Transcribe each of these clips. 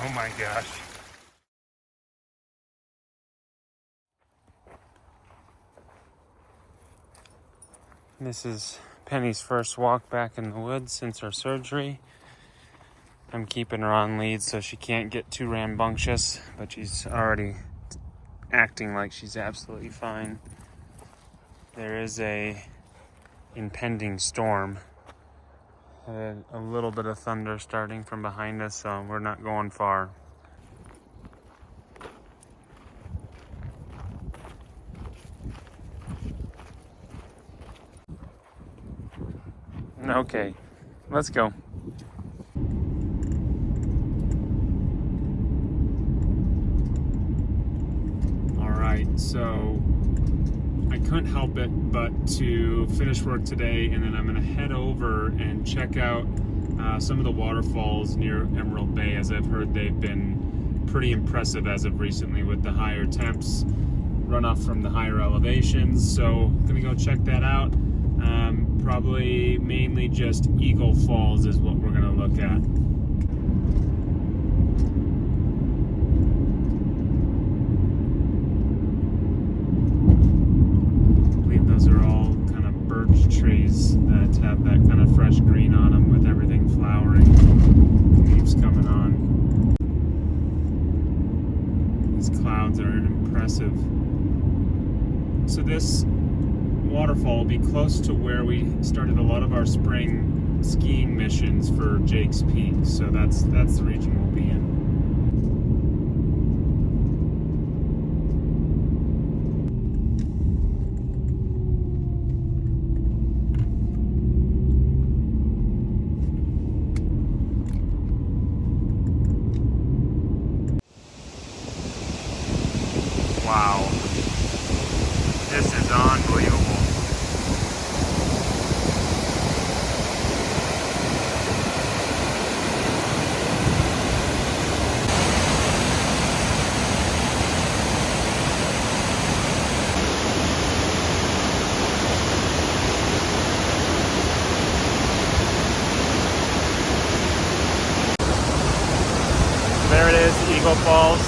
Oh my gosh. This is Penny's first walk back in the woods since her surgery. I'm keeping her on lead so she can't get too rambunctious, but she's already acting like she's absolutely fine. There is a impending storm. A little bit of thunder starting from behind us, so we're not going far. Okay, let's go. All right, so I couldn't help it but to finish work today, and then I'm gonna head over and check out some of the waterfalls near Emerald Bay, as I've heard they've been pretty impressive as of recently with the higher temps, runoff from the higher elevations. So I'm gonna go check that out. Probably mainly just Eagle Falls is what we're gonna look at. I believe those are all kind of birch trees that have that kind of fresh green on them with everything flowering, leaves coming on. These clouds are impressive. So this waterfall will be close to where we started a lot of our spring skiing missions for Jake's Peak. So that's the region we'll be in. Wow. This is unbelievable. There it is, Eagle Falls.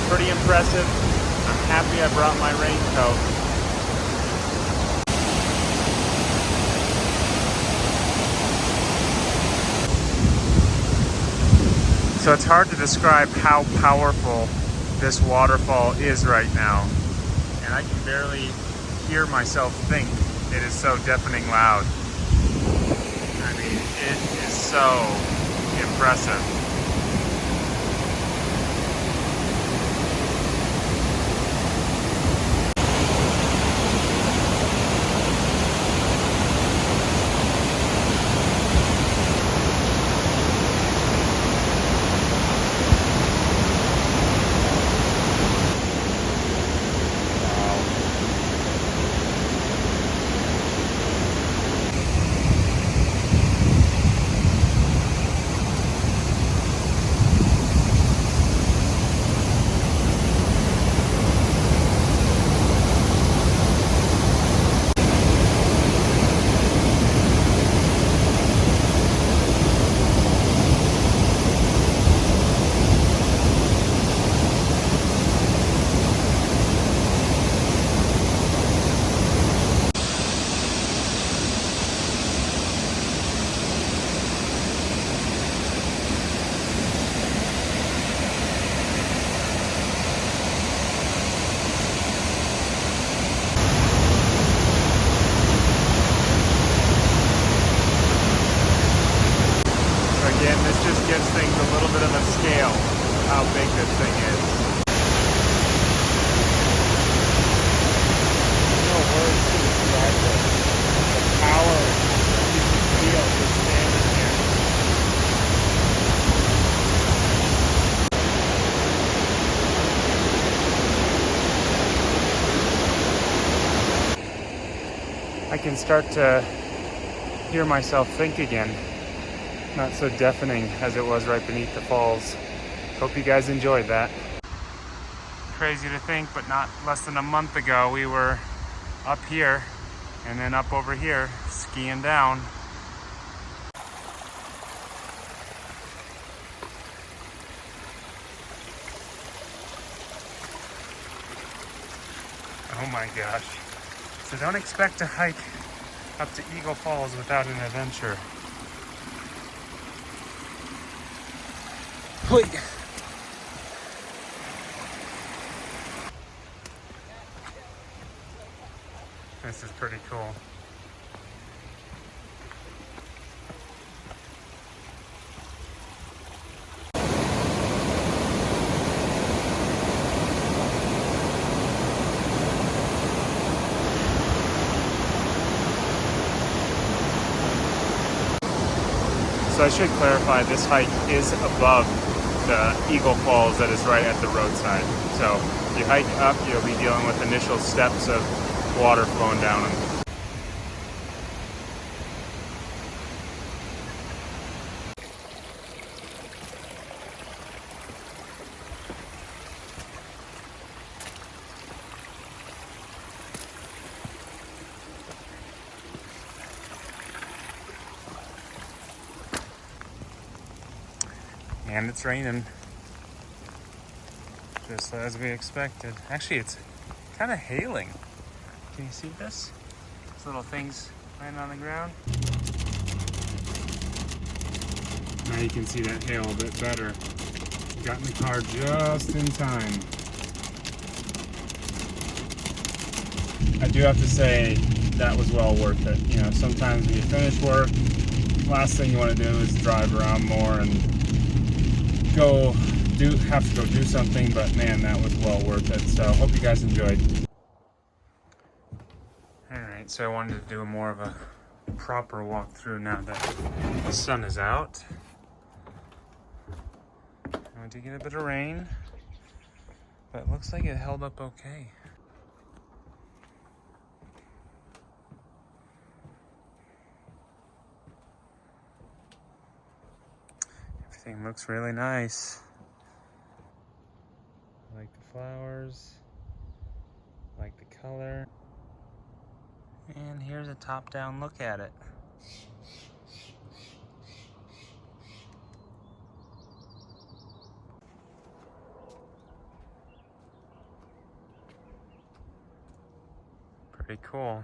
Pretty impressive. I'm happy I brought my raincoat. So it's hard to describe how powerful this waterfall is right now. And I can barely hear myself think. It is so deafening loud. I mean, it is so impressive. Again, this just gives things a little bit of a scale of how big this thing is. No words to describe this. The power you can feel just standing here. I can start to hear myself think again. Not so deafening as it was right beneath the falls. Hope you guys enjoyed that. Crazy to think, but not less than a month ago we were up here and then up over here skiing down. Oh my gosh. So don't expect to hike up to Eagle Falls without an adventure. Hoi. This is pretty cool. So I should clarify, this hike is above the Eagle Falls that is right at the roadside. So if you hike up, you'll be dealing with initial steps of water flowing down them. And it's raining, just as we expected. Actually, it's kind of hailing. Can you see this? These little things laying on the ground. Now you can see that hail a bit better. Got in the car just in time. I do have to say that was well worth it. You know, sometimes when you finish work, last thing you want to do is drive around more and have to go do something, but man, that was well worth it. So hope you guys enjoyed. Alright, so I wanted to do more of a proper walkthrough now that the sun is out. I did get a bit of rain, but it looks like it held up okay. Everything looks really nice. I like the flowers, I like the color. And here's a top-down look at it. Pretty cool.